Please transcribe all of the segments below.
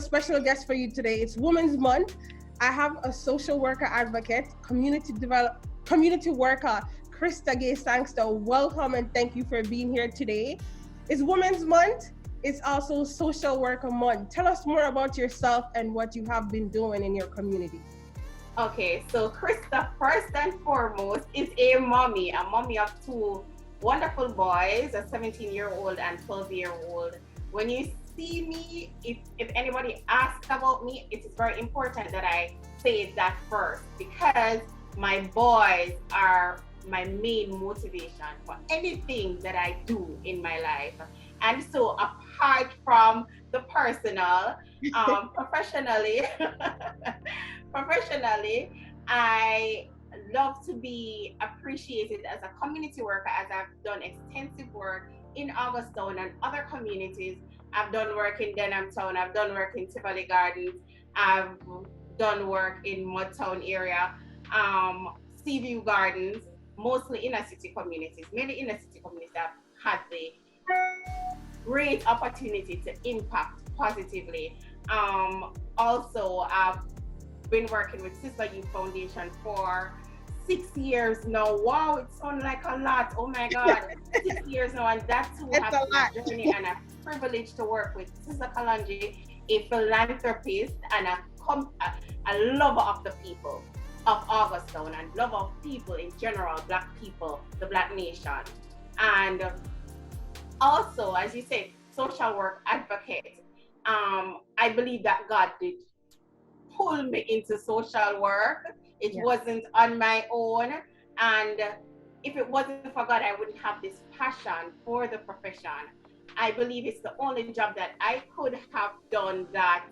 special guest for you today. It's Women's Month. I have a social worker advocate, community worker, Krista Gay Sangster. Welcome and thank you for being here today. It's Women's Month. It's also Social Worker Month. Tell us more about yourself and what you have been doing in your community. Okay, so Krista, first and foremost, is a mommy of two wonderful boys, a 17-year-old and 12-year-old. When you see me, if anybody asks about me, it is very important that I say that first, because my boys are my main motivation for anything that I do in my life. And so apart from the personal, professionally, I love to be appreciated as a community worker, as I've done extensive work in Augustown and other communities. I've done work in Denhamtown, I've done work in Tivoli Gardens, I've done work in Mudtown area, Seaview Gardens, mostly inner city communities. Many inner city communities have had the great opportunity to impact positively. Also, I've been working with Sister Youth Foundation for 6 years now. Wow, it sounds like a lot. Oh my God, 6 years now, and that too has been a journey and a privilege to work with Sister Kalonji, a philanthropist and a lover of the people of Augustown and lover of people in general, Black people, the Black nation. And also, as you said, social work advocate. I believe that God did pull me into social work. It wasn't on my own. And if it wasn't for God, I wouldn't have this passion for the profession. I believe it's the only job that I could have done that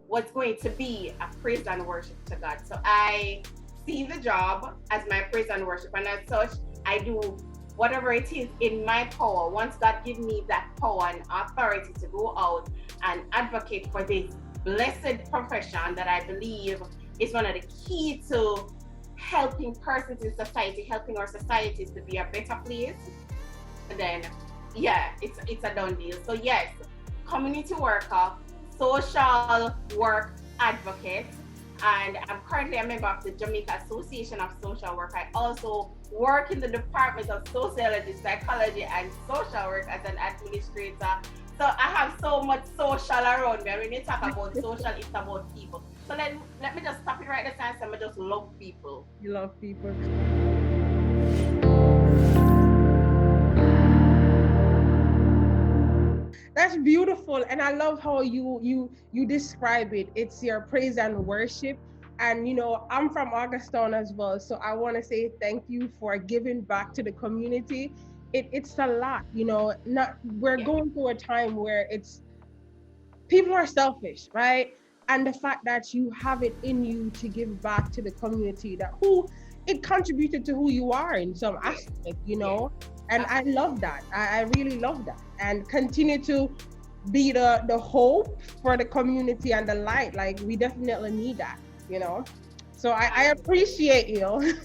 was going to be a praise and worship to God. So I see the job as my praise and worship. And as such, I do whatever it is in my power. Once God gives me that power and authority to go out and advocate for this blessed profession that I believe is one of the key to helping persons in society, helping our societies to be a better place, then it's a done deal. So yes, community worker, social work advocate, and I'm currently a member of the Jamaica Association of Social Work. I also work in the Department of Sociology, Psychology, and Social Work as an administrator. So I have so much social around me. When you talk about social, it's about people. So let me just stop it right there and say I just love people. You love people. That's beautiful, and I love how you describe it. It's your praise and worship. And you know, I'm from Augustown as well, so I want to say thank you for giving back to the community. It's a lot, you know. We're going through a time where people are selfish, right? And the fact that you have it in you to give back to the community, it contributed to who you are in some aspect, you know. And I love that. I really love that. And continue to be the hope for the community and the light. Like, we definitely need that, you know. So I appreciate you.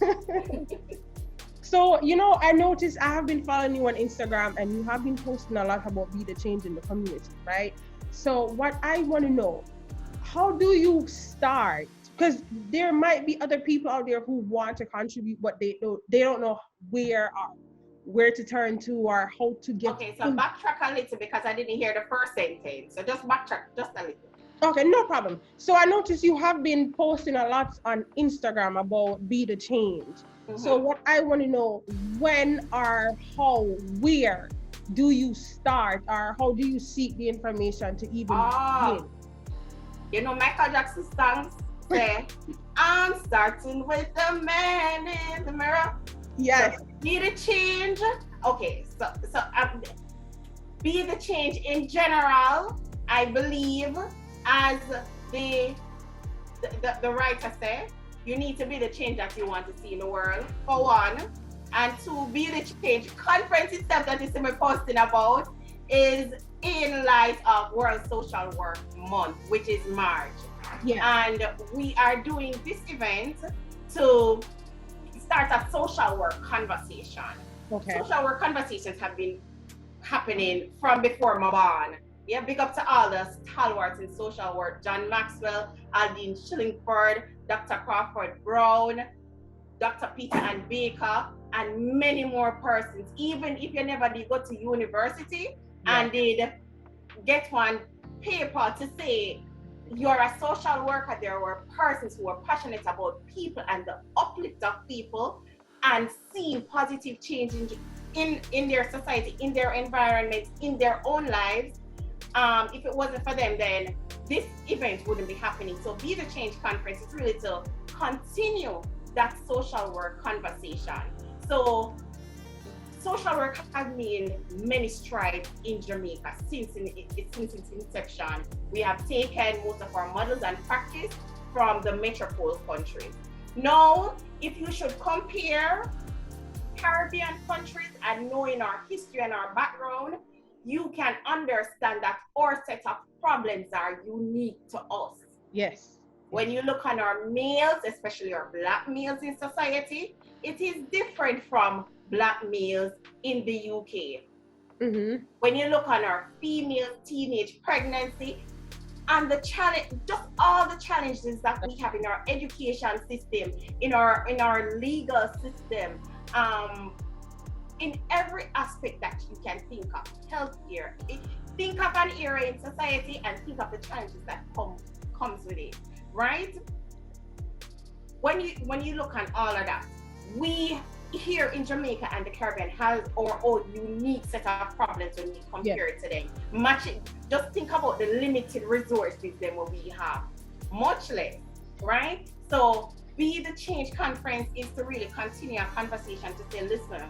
So, you know, I noticed I have been following you on Instagram and you have been posting a lot about be the change in the community, right? So what I want to know, how do you start? Because there might be other people out there who want to contribute, but they don't know where to turn to or how to get. Okay, so backtrack a little because I didn't hear the first sentence. So just backtrack just a little. Okay, no problem. So I noticed you have been posting a lot on Instagram about be the change. Mm-hmm. So what I want to know, when or how, where do you start, or how do you seek the information to even begin? You know Michael Jackson's songs say, I'm starting with the man in the mirror. Yes. So, be the change. Okay, so be the change in general, I believe, as the writer said, you need to be the change that you want to see in the world, for one. And to be the change, conference itself that you see me posting about is in light of World Social Work Month, which is March. Yeah. And we are doing this event to start a social work conversation. Okay. Social work conversations have been happening from before my born. Yeah, big up to all the stalwarts in social work: John Maxwell, Aldine Shillingford, Dr. Crawford Brown, Dr. Peter and Baker, and many more persons. Even if you never did go to university and did get one paper to say you're a social worker, there were persons who were passionate about people and the uplift of people and seeing positive change in their society, in their environment, in their own lives. If it wasn't for them, then this event wouldn't be happening. So Be the Change Conference is really to continue that social work conversation. So social work has made many strides in Jamaica since its inception. We have taken most of our models and practice from the metropole countries. Now, if you should compare Caribbean countries and knowing our history and our background, you can understand that our set of problems are unique to us. Yes. When you look on our males, especially our Black males in society, it is different from Black males in the UK. Mm-hmm. When you look on our female teenage pregnancy and the challenge, just all the challenges that we have in our education system, in our legal system, in every aspect that you can think of, healthcare. Think of an area in society and think of the challenges that comes with it, right? When you look at all of that, we here in Jamaica and the Caribbean have our own unique set of problems when we compare it to them. Just think about the limited resources then what we have, much less, right? So Be the Change Conference is to really continue a conversation to say, listen,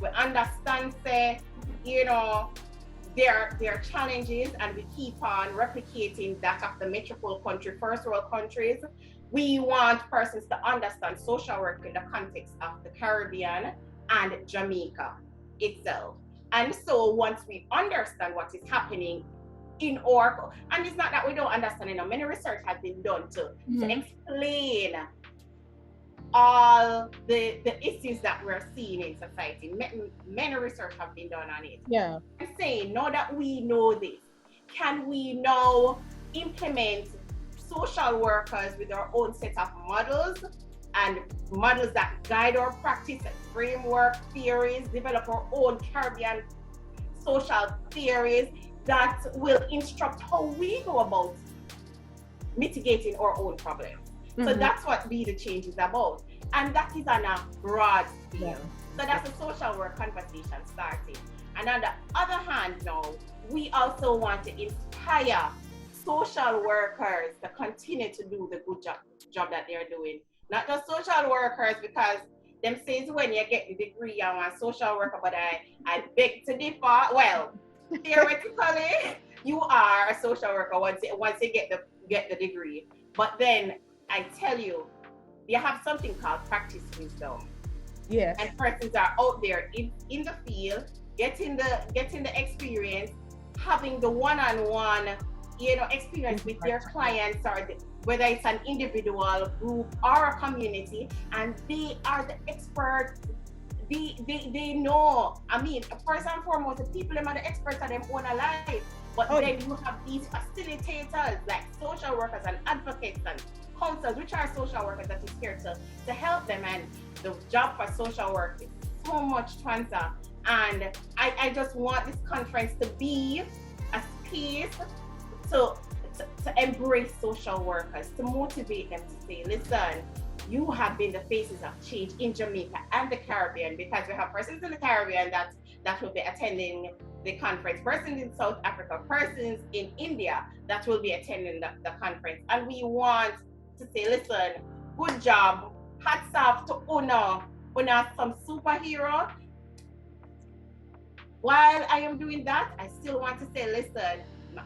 we understand, say, there are challenges, and we keep on replicating that of the metropole country, first world countries. We want persons to understand social work in the context of the Caribbean and Jamaica itself. And so once we understand what is happening in our, and it's not that we don't understand, many research has been done to explain all the issues that we're seeing in society. Many research have been done on it. Yeah. I'm saying, now that we know this, can we now implement social workers with our own set of models and models that guide our practice and framework theories, develop our own Caribbean social theories that will instruct how we go about mitigating our own problems? So that's what Be the Change is about. And that is on a broad scale. Yeah. So that's a social work conversation starting. And on the other hand now, we also want to inspire social workers to continue to do the good job that they're doing. Not just social workers, because them says when you get the degree, I'm a social worker, but I beg to differ. Well, theoretically, you are a social worker once you get the degree. But then I tell you, you have something called practice wisdom. Yes. And persons are out there in the field, getting the experience, having the one-on-one, experience with their clients, or whether it's an individual, group, or a community, and they are the experts. They know. First and foremost, the people are the experts of their own life. But then you have these facilitators like social workers and advocates and counselors, which are social workers that is here to help them. And the job for social work is so much to answer. And I just want this conference to be a space to embrace social workers, to motivate them to say, listen, you have been the faces of change in Jamaica and the Caribbean, because we have persons in the Caribbean that will be attending the conference, persons in South Africa, persons in India that will be attending the conference. And we want to say, listen, good job, hats off to Una some superhero. While I am doing that, I still want to say, listen,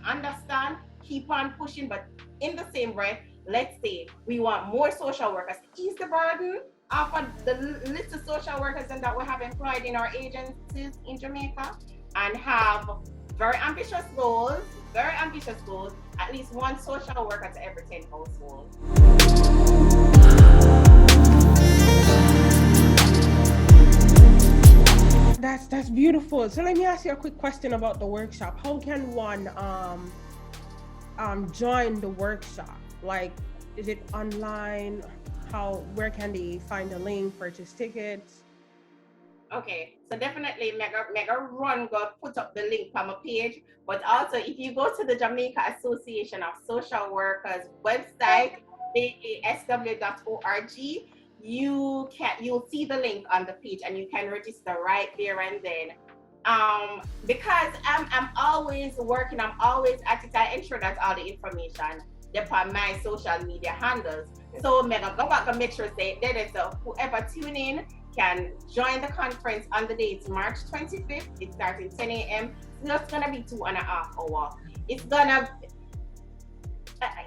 understand, keep on pushing, but in the same breath, let's say we want more social workers to ease the burden off of the list of social workers that we have employed in our agencies in Jamaica, and have very ambitious goals, at least one social worker to every 10 households. That's beautiful. So let me ask you a quick question about the workshop. How can one join the workshop? Like, is it online? Where can they find the link, purchase tickets? Okay, so definitely mega run go put up the link on my page. But also, if you go to the Jamaica Association of Social Workers website, aasw.org, you'll see the link on the page and you can register right there and then. Because I'm always working, I'm always at it. I ensure that all the information upon my social media handles. So mega go back and make sure say that so whoever tune in can join the conference on the date March 25th. It starts at 10 a.m. It's just gonna be 2.5 hours.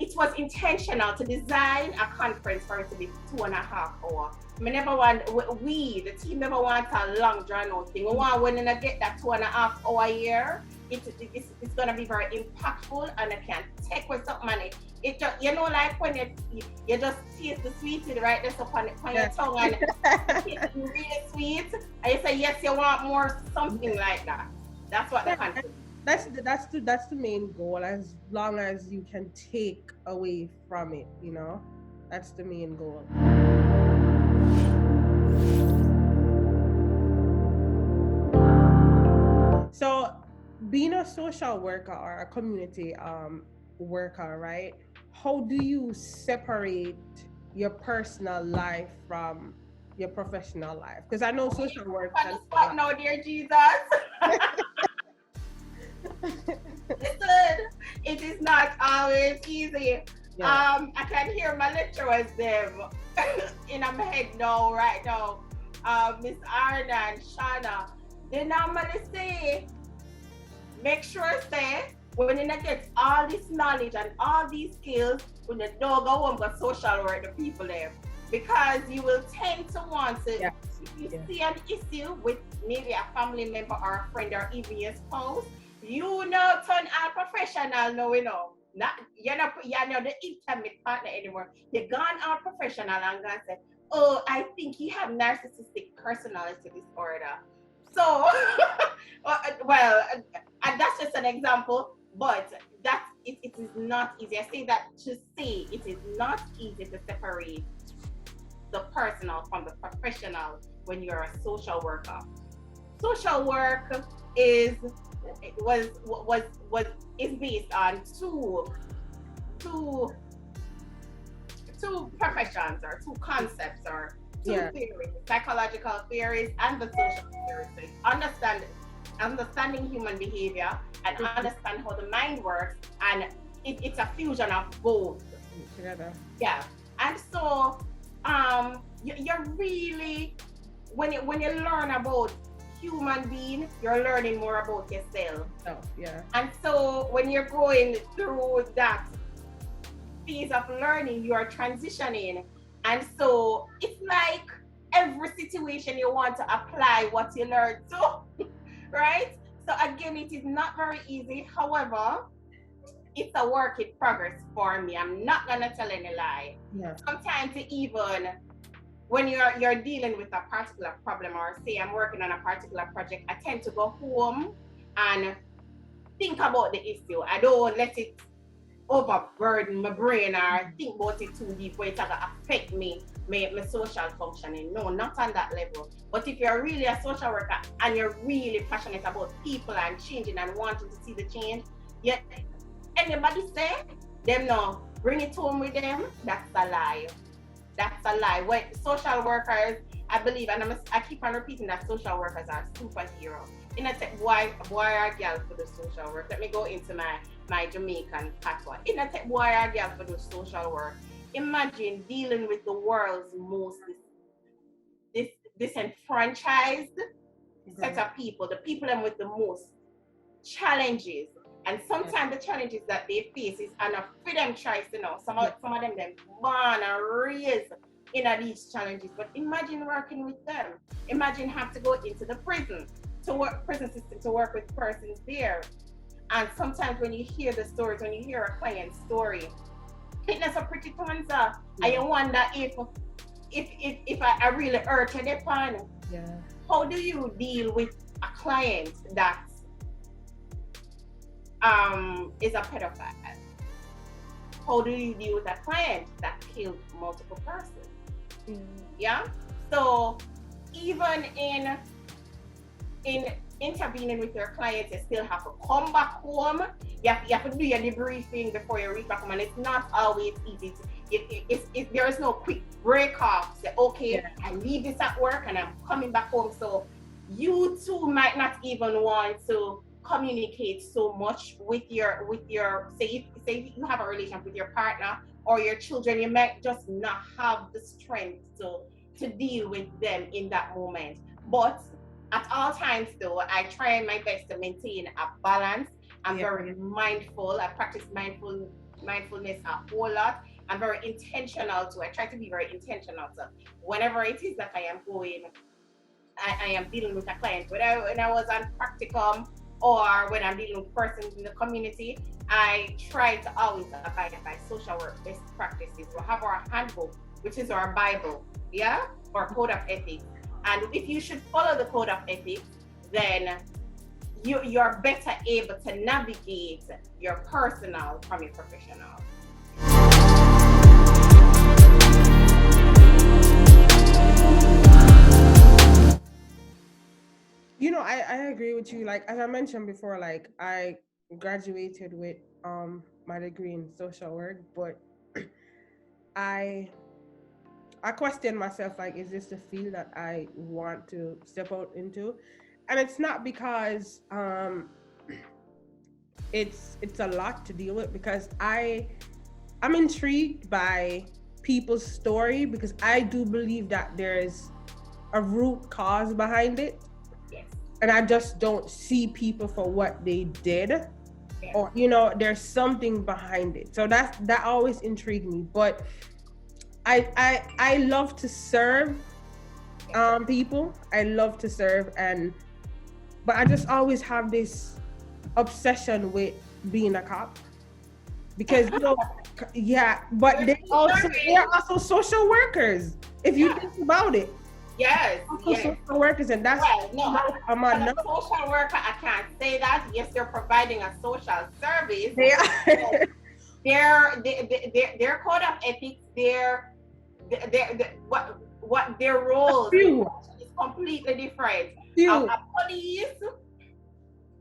It was intentional to design a conference for it to be 2.5 hours. The team never want a long drawn out thing. We want when I get that 2.5 hour year, it's gonna be very impactful and it can take with some money. It just, like when you just taste the sweet right there upon your tongue and it's really sweet and you say yes, you want more, something like that. That's what the conference. That's the main goal, as long as you can take away from it, that's the main goal. So being a social worker or a community worker, right? How do you separate your personal life from your professional life? Because I know social work. No, dear Jesus. Listen, it is not always easy. Yeah. I can hear my lecturers them in my head now, right now. Miss Arna and Shana, they normally say, make sure say, when you get all this knowledge and all these skills, when you don't go home go social work the people there. Because you will tend to want to, if you see an issue with maybe a family member or a friend or even your spouse, turn all professional now, you're not the intimate partner anymore. You're gone all professional and gonna say, oh, I think you have narcissistic personality disorder. So, well, and that's just an example, but it is not easy. I say that to say it is not easy to separate the personal from the professional when you're a social worker. Social work is based on two professions or two concepts or two theories, psychological theories and the social theories. So understanding human behavior and understand how the mind works, and it's a fusion of both together. Yeah, and so you're really when you learn about human being, you're learning more about yourself. Oh, yeah. And so when you're going through that phase of learning, you are transitioning. And so it's like every situation you want to apply what you learned to, right? So again, it is not very easy. However, it's a work in progress for me. I'm not gonna tell any lie. Yeah. Sometimes even when you're dealing with a particular problem, or say I'm working on a particular project, I tend to go home and think about the issue. I don't let it overburden my brain or think about it too deep where it's gonna affect me, my social functioning. No, not on that level. But if you're really a social worker and you're really passionate about people and changing and wanting to see the change, yet anybody say them no, bring it home with them, that's a lie. That's a lie. When social workers, I believe, and I keep on repeating that social workers are superheroes. In a tech, boy or girl for the social work. Let me go into my Jamaican patois. In a tech, boy or girl for the social work. Imagine dealing with the world's most disenfranchised set of people, the people with the most challenges. And sometimes the challenges that they face is enough for them tries to know. Some of them born and raised in these challenges. But imagine working with them. Imagine have to go into the prison system to work with persons there. And sometimes when you hear the stories, when you hear a client's story, it's a pretty answer. And you wonder if I really hurt you upon. Yeah. how do you deal with a client that is a pedophile? How do you deal with a client that killed multiple persons? Yeah. So even in intervening with your clients, you still have to come back home. You have to do your debriefing before you reach back home, and it's not always easy. There is no quick break off. Say, okay, I leave this at work and I'm coming back home. So you too might not even want to communicate so much with your say if you have a relationship with your partner or your children, you might just not have the strength to deal with them in that moment. But at all times though, I try my best to maintain a balance. I'm very mindful. I practice mindfulness a whole lot. I'm very intentional too. I try to be very intentional. So whenever it is that I am going, I am dealing with a client, when I was on practicum or when I'm dealing with persons in the community, I try to always abide by social work best practices. We have our handbook, which is our Bible, or code of ethics. And if you should follow the code of ethics, then you're better able to navigate your personal from your professional. You know, I agree with you. Like, as I mentioned before, like, I graduated with my degree in social work, but I question myself, like, is this the field that I want to step out into? And it's not because it's a lot to deal with, because I'm intrigued by people's story, because I do believe that there's a root cause behind it. Yes. And I just don't see people for what they did. Yes. Or, you know, there's something behind it. So that always intrigued me. But I love to serve people. I love to serve, but I just always have this obsession with being a cop, because you know, but they're also social workers, if you think about it. Yes, social workers, and that's I'm a social worker. I can't say that. Yes, they're providing a social service. They are. Their code of ethics, what their roles is completely different.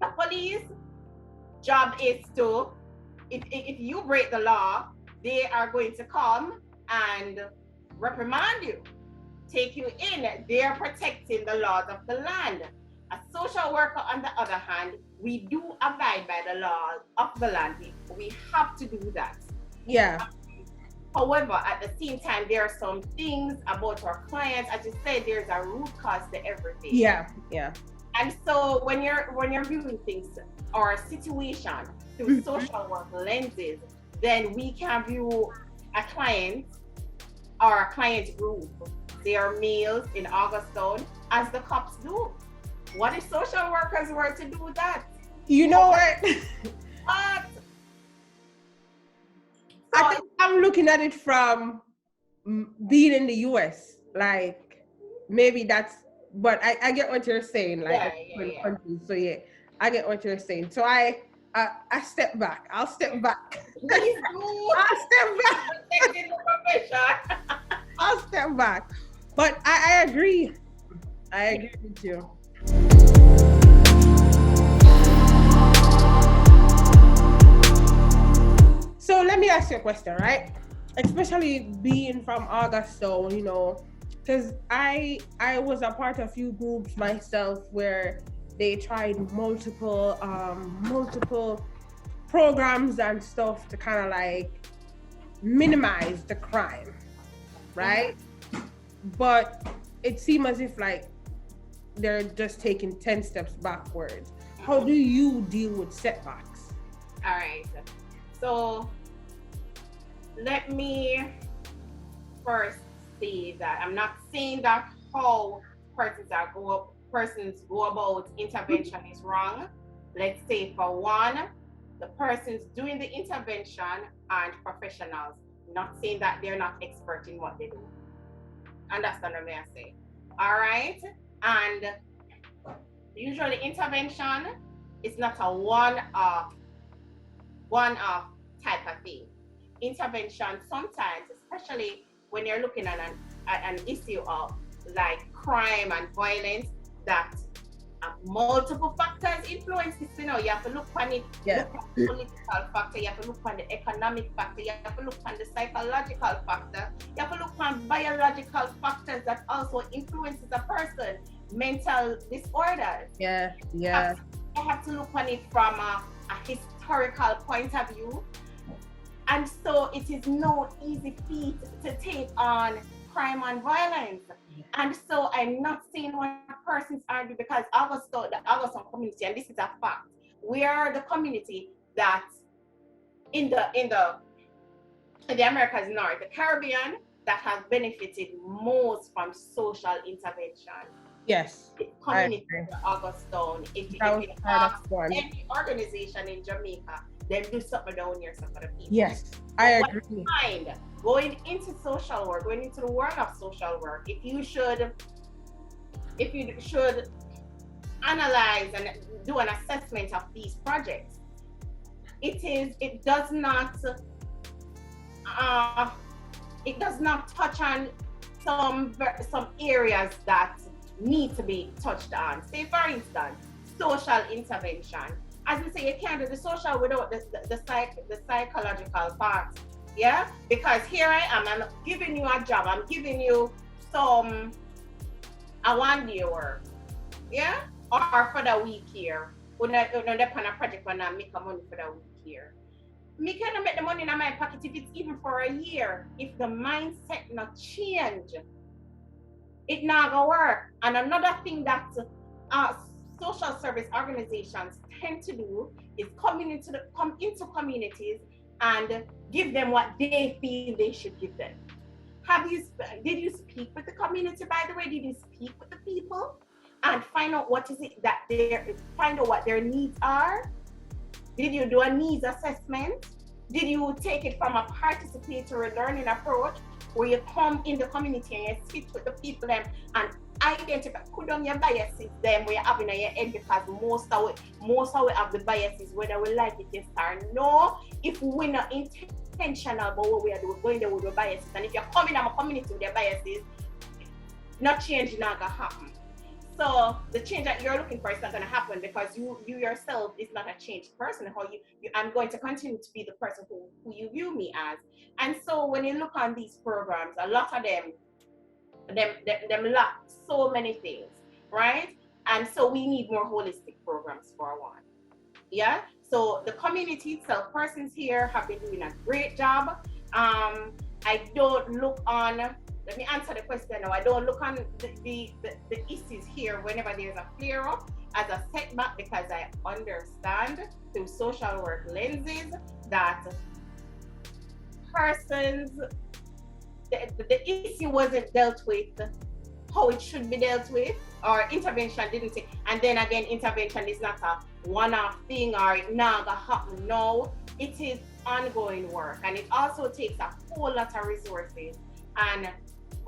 A police job is to, if you break the law, they are going to come and reprimand you, take you in. They're protecting the laws of the land. A social worker, on the other hand, we do abide by the laws of the land. We have to do that. Yeah. However, at the same time, there are some things about our clients. As you said, there's a root cause to everything. Yeah. And so when you're viewing things or a situation through social work lenses, then we can view a client or a client group, they are males in Augusttown, as the cops do. What if social workers were to do that? You know what? I think I'm looking at it from being in the US. Like, maybe that's, but I get what you're saying. Like, countries. So yeah, I get what you're saying. So I step back. I'll step back. Please do. I'll step back. I'll step back. But I agree. I agree with you. So let me ask you a question, right? Especially being from Augusttown, you know, because I was a part of a few groups myself where they tried multiple programs and stuff to kind of like minimize the crime, right? But it seemed as if like they're just taking 10 steps backwards. How do you deal with setbacks? All right. So let me first say that I'm not saying that how persons go about intervention is wrong. Let's say for one, the persons doing the intervention aren't professionals. Not saying that they're not expert in what they do. Understand what I say? All right. And usually intervention is not a one-off type of thing. Intervention sometimes, especially when you're looking at an issue of like crime and violence, that multiple factors influence this. You know, you have to look on it, look at the political factor, you have to look on the economic factor, you have to look on the psychological factor, you have to look on biological factors that also influences a person, mental disorders. You have to look on it from a historical point of view. And so it is no easy feat to take on crime and violence. And so I'm not saying what persons argue, because the Augustine community, and this is a fact, we are the community that in the Americas North, the Caribbean, that has benefited most from social intervention. Yes. The community of Augustine, if you ask any organization in Jamaica, they do something down here for the people. Yes, I agree. Going into social work, going into the world of social work, if you should analyze and do an assessment of these projects, it does not touch on some areas that need to be touched on. Say, for instance, social intervention. As we say, you can't do the social without the psychological part. Yeah, because here I am, I'm giving you a job, I'm giving you a 1 day work, yeah, or for the week here. When I depend on a project when I make money for the week here. Me cannot make the money in my pocket if it's even for a year. If the mindset not change, it not gonna work. And another thing that social service organizations tend to do is come into communities and give them what they feel they should give them. Did you speak with the community, by the way? Did you speak with the people and find out what their needs are? Did you do a needs assessment? Did you take it from a participatory learning approach, where you come in the community and you sit with the people and identify, put down your biases them where you're having in your head, because most of we have the biases, whether we like it yes or no. If we're not intentional about what we are doing, going there with the biases, and if you're coming from a community with your biases, not change not gonna happen. So the change that you're looking for is not gonna happen, because you yourself is not a changed person. I'm going to continue to be the person who you view me as. And so when you look on these programs, a lot of them lack so many things, right? And so we need more holistic programs for one. Yeah. So the community itself, persons here have been doing a great job. I don't look on. Let me answer the question now. I don't look on the issues here whenever there's a flare up as a setback, because I understand through social work lenses that persons, the issue wasn't dealt with how it should be dealt with, or intervention didn't take. And then again, intervention is not a one-off thing, or it not gonna happen. No, it is ongoing work, and it also takes a whole lot of resources, and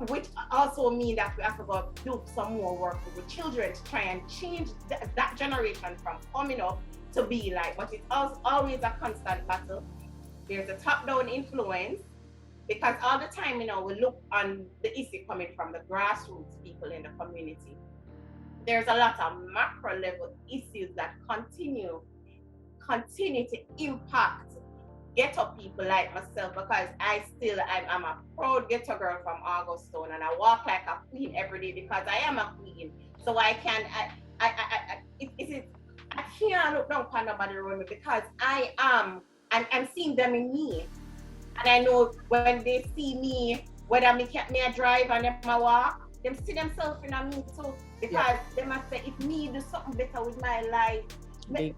which also means that we have to go do some more work with children to try and change that generation from coming up to be like. But it's always a constant battle. There's a top-down influence, because all the time, we look on the issue coming from the grassroots people in the community. There's a lot of macro level issues that continue to impact ghetto people like myself, because I'm a proud ghetto girl from Augustine, and I walk like a queen every day because I am a queen. So I can't look down upon nobody around me, because I'm seeing them in me. And I know when they see me, whether me drive and them I walk, them see themselves in me too. Because they must say, if me do something better with my life, them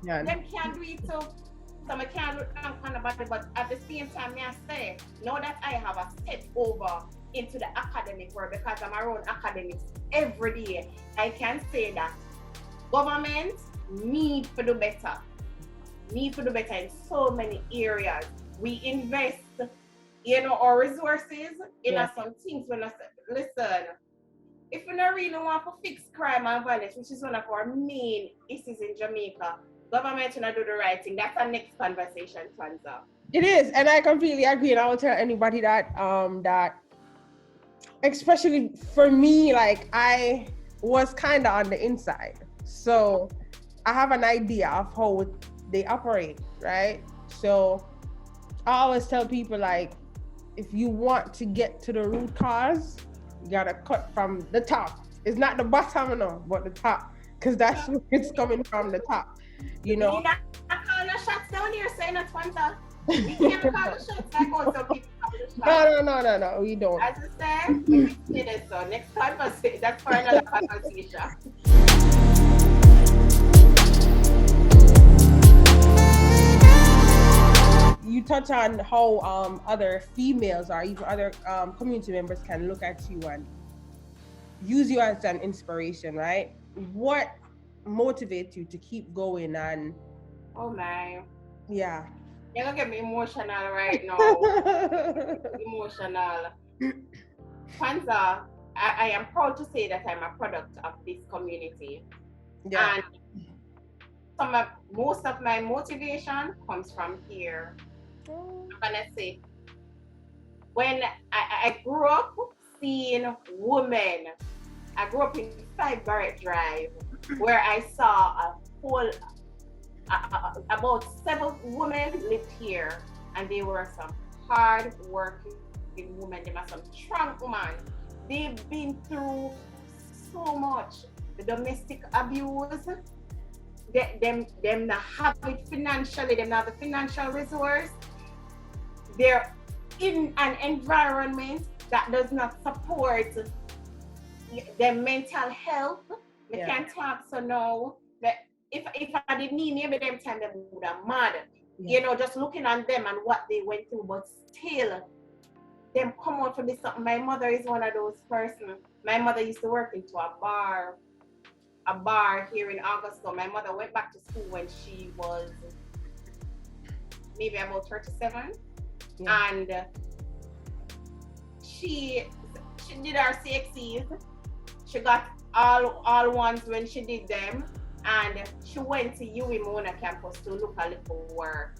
can't do it too. So I can't look down on nobody, but at the same time, I say, now that I have a step over into the academic world, because I'm around academics every day, I can say that government need to do better. Need to do better in so many areas. We invest, our resources in some things. When I say, listen, if we don't really want to fix crime and violence, which is one of our main issues in Jamaica, government should not do the right thing. That's our next conversation, Twanza. It is, and I completely agree. And I will tell anybody that that especially for me, like I was kind of on the inside, so I have an idea of how they operate, right? So I always tell people, like, if you want to get to the root cause, you gotta cut from the top. It's not the bottom, no, but the top, because that's where it's coming from, the top. You know. You're not calling the shots down here, saying that Twanza. We can't call the shots like how some people call the shots. No, we don't. As I said, we say this, so next conversation, that's for another conversation. You touch on how other females or even other community members can look at you and use you as an inspiration, right? What motivates you to keep going? And oh my, yeah, you're gonna get me emotional right now. Emotional. Kwanzaa, I am proud to say that I'm a product of this community. yeah. And most of my motivation comes from here. I'm gonna say, when I grew up seeing women, I grew up in 5 Barrett Drive, where I saw a whole, about 7 women lived here, and they were some hard working women. They were some strong women. They've been through so much. The domestic abuse, them not have it financially, them not have the financial resource. They're in an environment that does not support their mental health. They can't talk, so no. But if I didn't need maybe them time they would have mad. You know, just looking on them and what they went through, but still them come out from this something. My mother is one of those persons. My mother used to work into a bar here in Augusta. My mother went back to school when she was maybe about 37. Yeah. And she did her CXCs. She got all ones when she did them, and she went to UWI Mona campus to look a little work.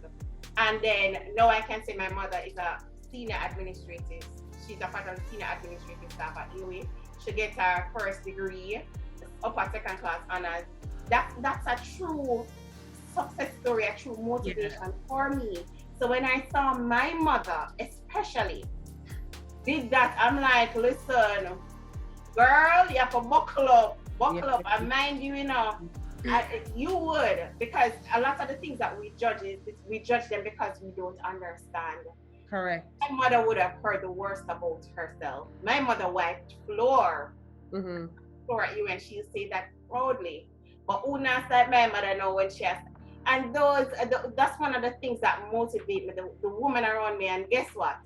And then now I can say my mother is a senior administrative. She's a part of the senior administrative staff at UWI. She gets her first degree, upper second class honors. That's a true success story, a true motivation for me. So when I saw my mother, especially, did that, I'm like, listen, girl, you have to buckle up. And mind you, you would, because a lot of the things that we judge them because we don't understand. Correct. My mother would have heard the worst about herself. My mother wiped floor at you, and she'll say that proudly. But who not like my mother know when she has. And that's one of the things that motivate me, the woman around me. And guess what?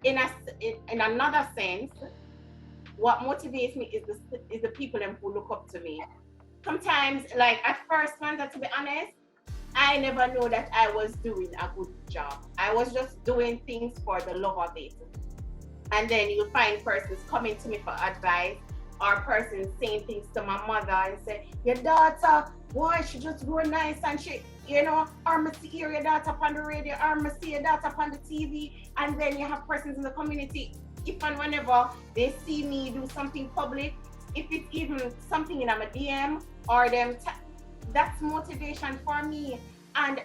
In another sense, what motivates me is the people who look up to me. Sometimes, like at first, to be honest, I never knew that I was doing a good job. I was just doing things for the love of it. And then you'll find persons coming to me for advice, or persons saying things to my mother and say, your daughter, boy, she just grow nice, and she, or me see your daughter on the radio, or me see your daughter on the TV. And then you have persons in the community, if and whenever they see me do something public, if it's even something in my DM or them, that's motivation for me. And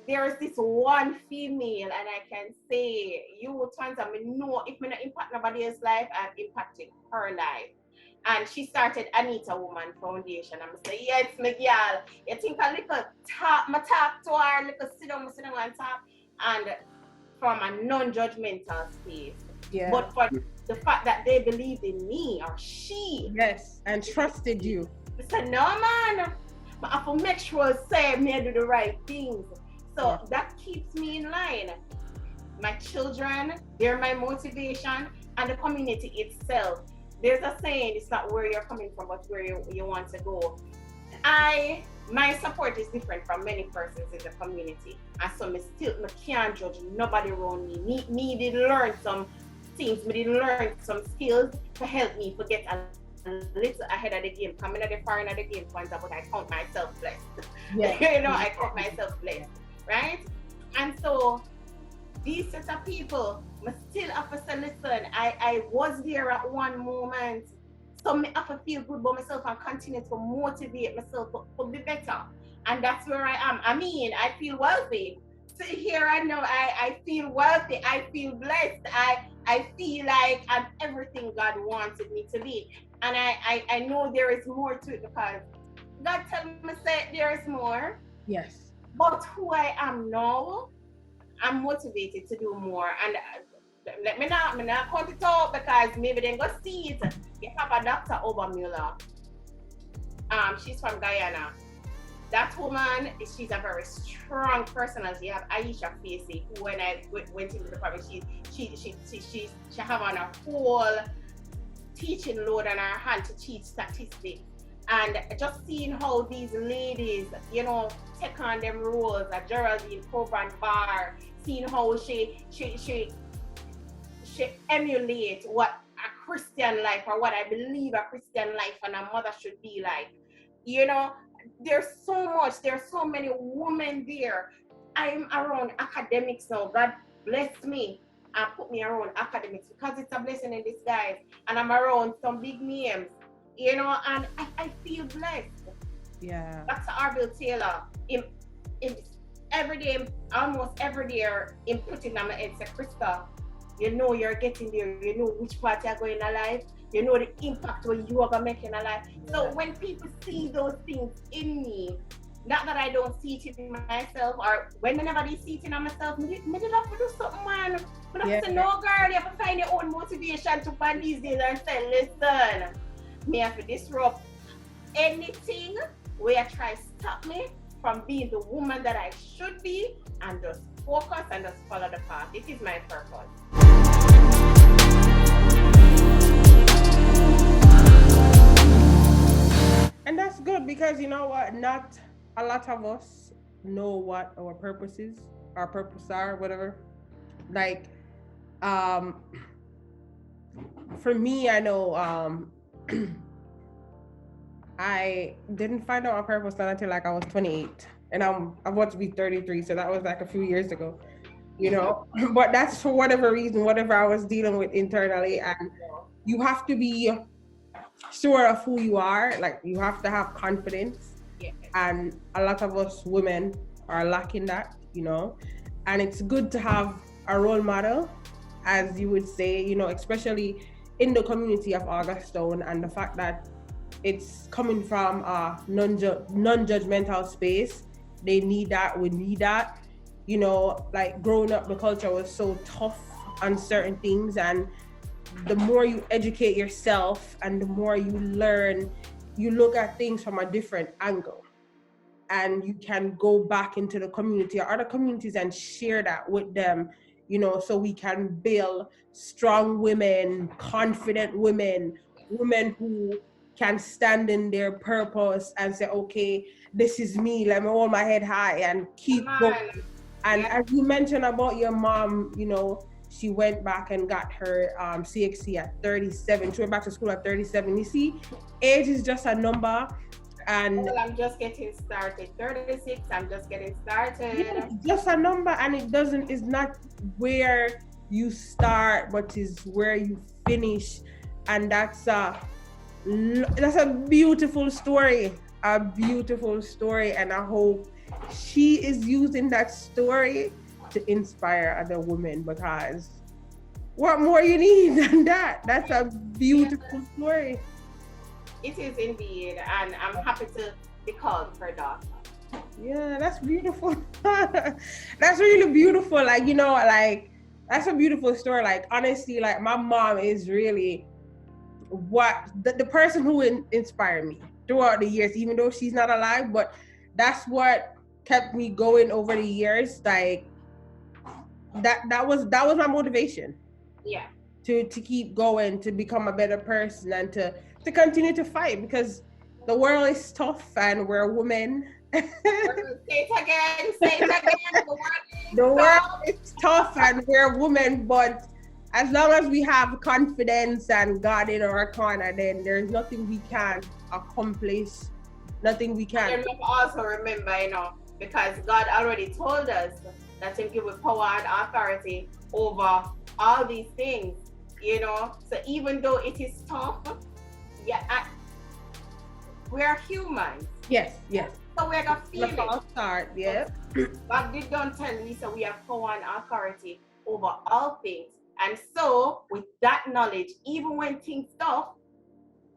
there is this one female, and I can say, you Twanza, me know if me not impact nobody else's life, I've impacted her life. And she started Anita Woman Foundation. I'm say, yes, my girl, you think a little talk to her, little sit down and talk, and from a non-judgmental space. Yeah. But for the fact that they believed in me, or she. Yes, and trusted you. I said, no, man. But I have to make sure say me do the right things. So that keeps me in line. My children, they're my motivation, and the community itself. There's a saying, it's not where you're coming from, but where you want to go. My support is different from many persons in the community. And so me can't judge nobody around me. Me did learn some things, me did learn some skills to help me forget a little ahead of the game, coming at the far end of the game pointer, but I count myself blessed. Yeah. I count myself blessed, right? And so these set of people must still have to say, listen, I was there at one moment, so me have to feel good about myself and continue to motivate myself to be better. And that's where I am. I mean, I feel wealthy. So here I know I feel wealthy, I feel blessed, I feel like I'm everything God wanted me to be. And I know there is more to it because God tell me say there is more. Yes. But who I am now, I'm motivated to do more. And let me not cut it out because maybe they go see it. You have a Dr. Obermuller. She's from Guyana. That woman, she's a very strong personality. You have Aisha Facey, who when I went into the province, she have on a whole teaching load on her hand to teach statistics. And just seeing how these ladies, take on them roles, at Geraldine Coburn Barr, seeing how she emulate what a Christian life or what I believe a Christian life and a mother should be like. There's so many women there. I'm around academics now. God bless me and put me around academics because it's a blessing in disguise. And I'm around some big names, and I feel blessed. Yeah. Dr. Arville Taylor, in every day, almost every day, in putting on my head, say, Krista, you're getting there. You know which part you're going in life. You know the impact what you are going to make in life. Yeah. So when people see those things in me, not that I don't see it in myself, or when nobody sees it in myself, me have to do something, man. But I have to know, girl, you have to find your own motivation to find these days and say, listen, me have to disrupt anything where try to stop me from being the woman that I should be and just focus and just follow the path. This is my purpose. And that's good because you know what? Not a lot of us know what our purpose is, our purpose are, whatever. Like, for me, I know, I didn't find out my purpose until like I was 28, and I'm about to be 33, so that was like a few years ago, But that's for whatever reason, whatever I was dealing with internally, and you have to be sure of who you are. Like you have to have confidence, and a lot of us women are lacking that, And it's good to have a role model, as you would say, especially in the community of Augusttown, and the fact that it's coming from a non-judgmental space. They need that. We need that. Like growing up, the culture was so tough on certain things, and the more you educate yourself and the more you learn, you look at things from a different angle, and you can go back into the community or other communities and share that with them, so we can build strong women, confident women who can stand in their purpose and say, okay, this is me, let me hold my head high and keep going. And as you mentioned about your mom, she went back and got her CXC at 37. She went back to school at 37. You see, age is just a number. And well, I'm just getting started. 36, I'm just getting started. It's just a number, and it's not where you start, but is where you finish. And that's a beautiful story. A beautiful story. And I hope she is using that story to inspire other women, because what more you need than that? That's a beautiful story. It is indeed, and I'm happy to be called her daughter. Yeah, that's beautiful. That's really beautiful. That's a beautiful story. Like, honestly, like my mom is really what the person who inspired me throughout the years, even though she's not alive, but that's what kept me going over the years. Like that was my motivation. Yeah. To keep going, to become a better person, and to continue to fight, because the world is tough and we're women. Say it again. The world is tough and we're women, but as long as we have confidence and God in our corner, then there's nothing we can accomplish, nothing we can. And we also remember, because God already told us that Him give us power and authority over all these things, So even though it is tough, we are humans. Yes. So we're gonna feel it. Start, yeah. God did don't tell me, so we have power and authority over all things. And so with that knowledge, even when things tough,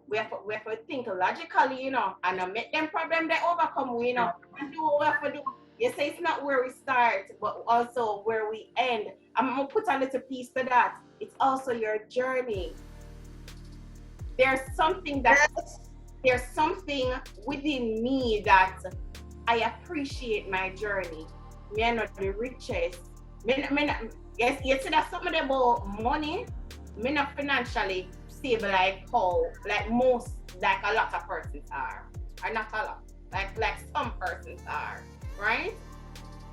we have to think logically, and not make them problem they overcome, and do what we have to do. You say it's not where we start, but also where we end. I'm gonna put a little piece to that. It's also your journey. There's something within me that I appreciate my journey. Me are not the richest. Yes, you see that something about money. Me not financially stable like a lot of persons are. Or not a lot. Like some persons are. Right?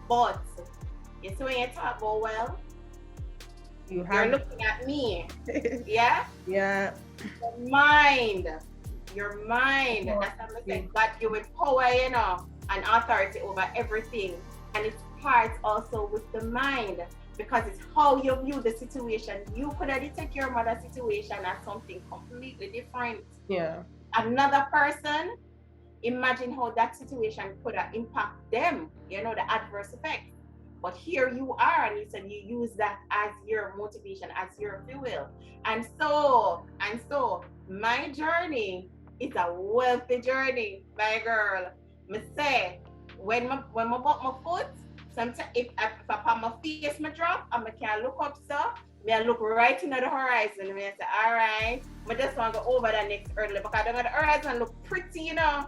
But you see when you talk about wealth, you're looking at me. Yeah? Yeah. Your mind. That's what I'm saying. God give it power, and authority over everything. And it starts also with the mind, because it's how you view the situation. You could have detected your mother's situation as something completely different. Yeah. Another person, imagine how that situation could have impacted them, the adverse effects. But here you are, and you said you use that as your motivation, as your fuel. And so my journey is a wealthy journey, my girl. Me say, when I bought my foot, sometimes if I put my face, my drop, and I can't look up, so I look right into the horizon, and I say, all right, I just want to go over the next hurdle, because I don't the horizon look pretty, And I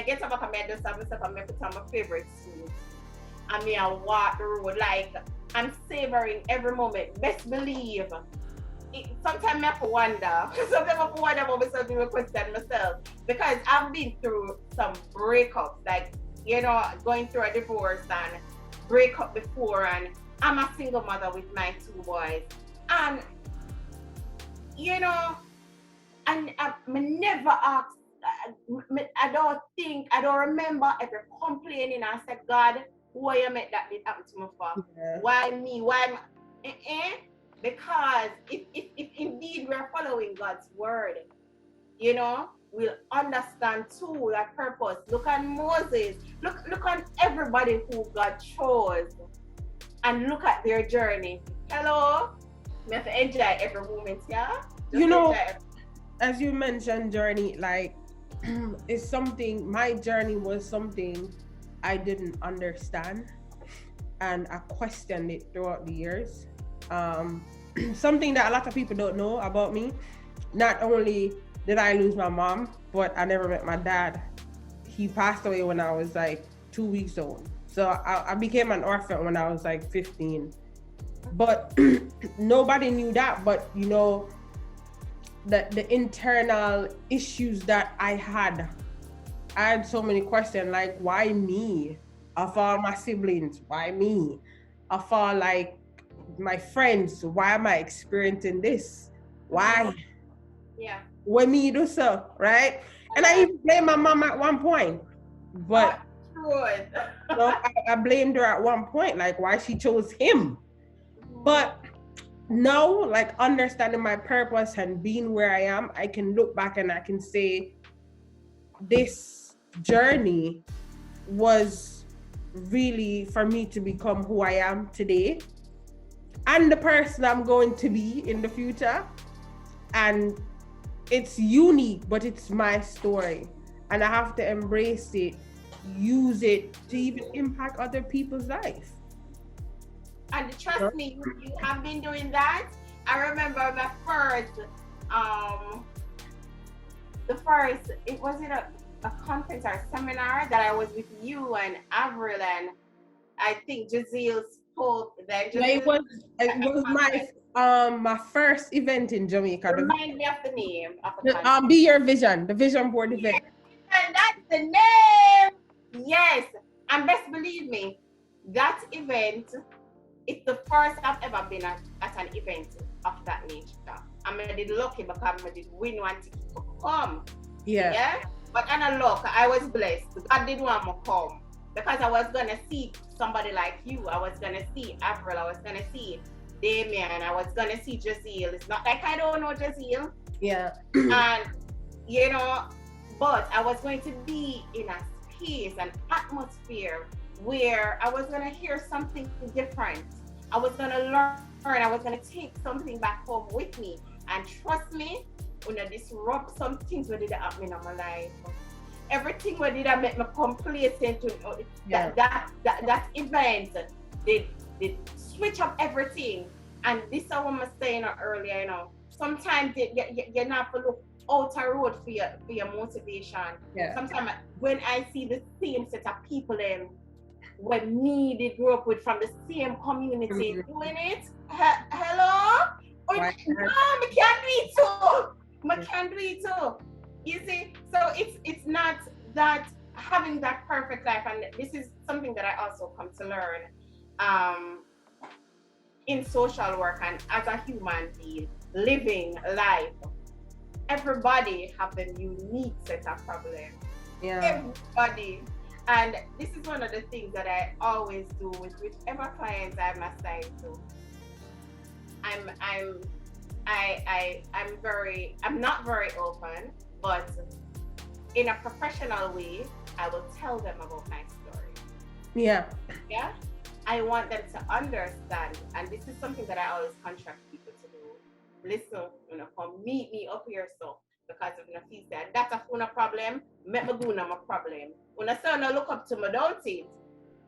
get up and I just have myself and I put on my favorite suit. And I walk the road like I'm savoring every moment. Best believe. Sometimes I have to wonder. Sometimes I have to wonder about myself and question myself. Because I've been through some breakups, like, going through a divorce and breakup before, and I'm a single mother with my 2 boys. And and I never asked. I don't remember ever complaining. I said, God, why you make that did happen to me for? Yeah. Why me? Why? Because if indeed we're following God's word, we'll understand too that purpose. Look at Moses. Look at everybody who God chose, and look at their journey. Hello, we have to enjoy every moment, yeah. As you mentioned, journey, like, is something, my journey was something I didn't understand, and I questioned it throughout the years. Something that a lot of people don't know about me. Not only did I lose my mom, but I never met my dad. He passed away when I was like 2 weeks old. So I became an orphan when I was like 15. But nobody knew that, but the internal issues that I had so many questions, like, why me? Of all my siblings, why me? Of all, like, my friends, why am I experiencing this? Why? Yeah. When me do so, right? And I even blamed my mom at one point. But I blamed her at one point, like, why she chose him. But now, like, understanding my purpose and being where I am, I can look back and I can say this journey was really for me to become who I am today and the person I'm going to be in the future. And it's unique, but it's my story, and I have to embrace it, use it to even impact other people's life. And trust me, you have been doing that. I remember my it wasn't a conference or a seminar that I was with you and Avril, and I think Jazeel spoke there. It was my first event in Jamaica. Remind me of the name of the Be Your Vision, the Vision Board event. And that's the name. Yes, and best believe me, that event, it's the first I've ever been at an event of that nature. I'm did lucky because I did win one ticket to come. Yeah. Yeah. But on a luck, I was blessed. God did want me to come because I was gonna see somebody like you. I was gonna see Avril. I was gonna see Damien. I was gonna see Jazeel. It's not like I don't know Jazeel. Yeah. And you know, but I was going to be in a space, an atmosphere where I was gonna hear something different. I was gonna learn. I was gonna take something back home with me. And trust me, when I disrupt some things that did happen in my life, everything what did I make me complacent to that event, they switch up everything. And this is what I was saying earlier, you know. Sometimes you're not to look out a road for your motivation. Yeah. Sometimes when I see the same set of people when me they grew up with from the same community doing it, hello? Oh, no, I can't do it too. I can't do it too. You see, so it's not that having that perfect life, and this is something that I also come to learn in social work and as a human being living life. Everybody have a unique set of problems. Yeah. Everybody. And this is one of the things that I always do with whichever clients I'm assigned to. I'm not very open, but in a professional way, I will tell them about my story. Yeah. Yeah. I want them to understand, and this is something that I always contract people to do. Listen, come meet me up here, so because of the fees that that's a phone problem, make me do no problem. When I say no look up to me, don't it?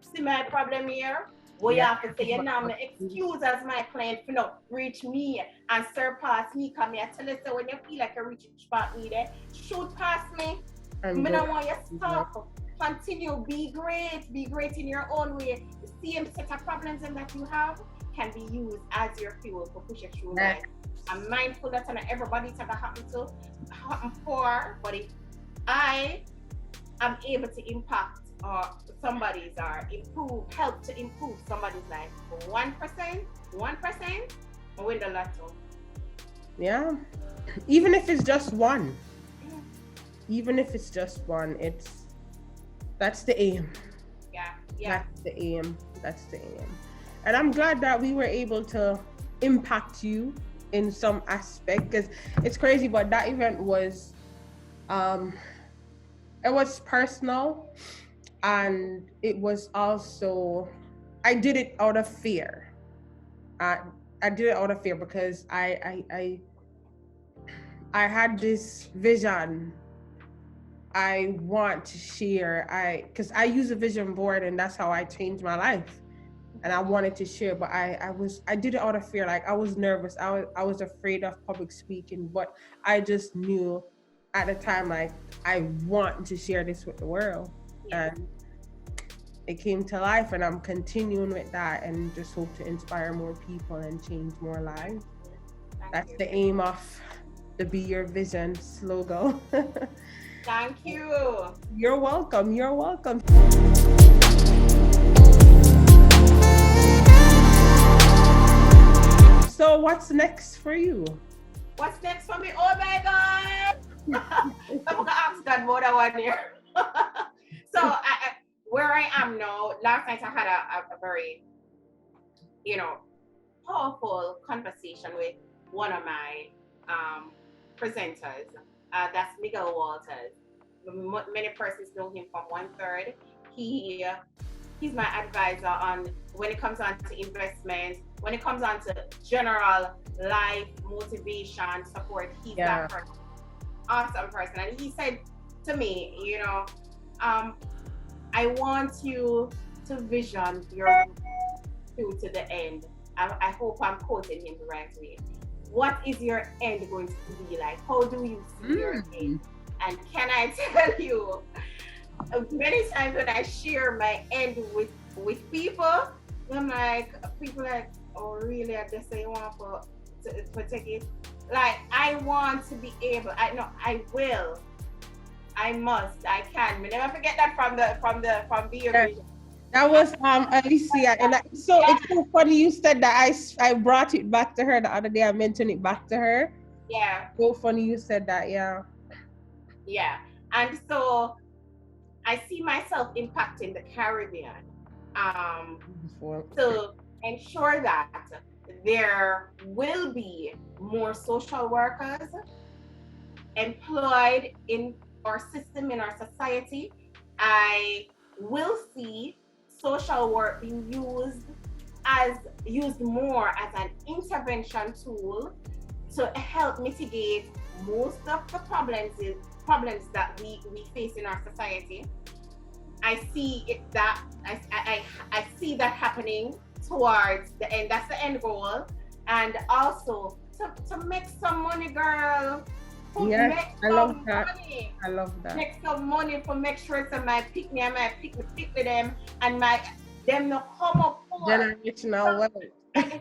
See my problem here? Well, you have to say, now my excuse as my client for not reach me and surpass me. Come here, tell us so when you feel like you reach spot me there, shoot past me. I don't want you to stop. Continue, be great in your own way. The same set of problems that you have can be used as your fuel to push you through life. I'm mindful that not everybody's ever happen for, but if I am able to impact somebody's or help to improve somebody's life for 1%, I win the lotto. Yeah. Even if it's just one. Even if it's just one, that's the aim. Yeah. That's the aim. And I'm glad that we were able to impact you in some aspect, because it's crazy, but that event was it was personal, and it was also, I did it out of fear. I did it out of fear because I had this vision I want to share. Because I use a vision board, and that's how I changed my life. And I wanted to share, but I did it out of fear. Like, I was nervous. I was afraid of public speaking, but I just knew at the time, like, I want to share this with the world. And it came to life, and I'm continuing with that, and just hope to inspire more people and change more lives. That's the aim of the Be Your Vision slogan. Thank you. You're welcome. So what's next for you? What's next for me? Oh my God! I'm gonna ask God more than 1 year. So where I am now, last night I had a very, powerful conversation with one of my presenters. That's Miguel Walters. Many persons know him from 1/3. He's my advisor on when it comes on to investment, when it comes on to general life motivation support. He's that person, awesome person. And he said to me, I want you to vision your through to the end. I hope I'm quoting him the right way. What is your end going to be like? How do you see your end? And can I tell you, many times when I share my end with people, I'm like, people like, oh really? I just say you want to take it. Like, I want to be able. I will. I must. I can. We never forget that from Be Your Vision. That was Alicia, and Yeah, it's so funny you said that. I brought it back to her the other day. I mentioned it back to her. yeah, So funny you said that. Yeah. yeah. And so I see myself impacting the Caribbean Beautiful. to ensure that there will be more social workers employed in our system, in our society. I will see social work being used more as an intervention tool to help mitigate most of the problems that we face in our society. I see it that I see that happening towards the end. That's the end goal. And also to make some money, girl. To Yes, make I love some that. money. I love that. Make some money for make sure that my pick me and my pick with them and my them no come up poor. Generational wealth. And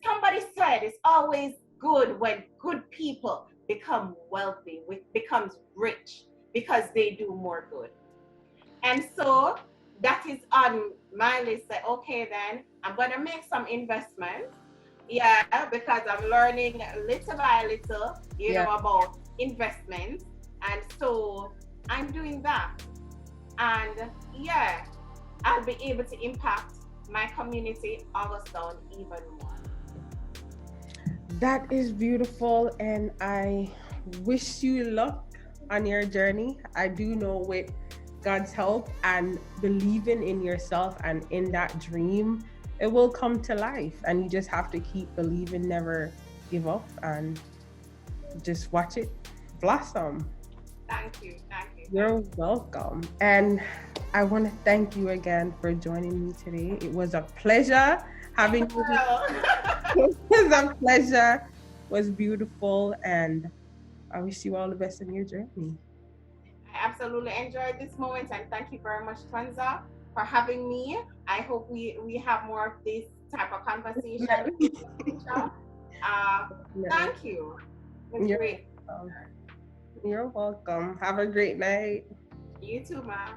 somebody said it's always good when good people become wealthy, becomes rich because they do more good. And so that is on my list. That okay, then I'm gonna make some investments. Yeah, because I'm learning little by little, Yeah. about investments. And so I'm doing that. And yeah, I'll be able to impact my community, Augusttown, even more. That is beautiful, and I wish you luck on your journey. I do know with God's help and believing in yourself and in that dream, it will come to life. And you just have to keep believing, never give up, and just watch it blossom. Thank you. Thank you. You're welcome. And I want to thank you again for joining me today. It was a pleasure having you. Well, It was a pleasure. It was beautiful. And I wish you all the best in your journey. I absolutely enjoyed this moment, and thank you very much, Twanza, for having me. I hope we have more of this type of conversation in the future. Uh, thank you. It was You're great. welcome. You're welcome. Have a great night. You too, Ma.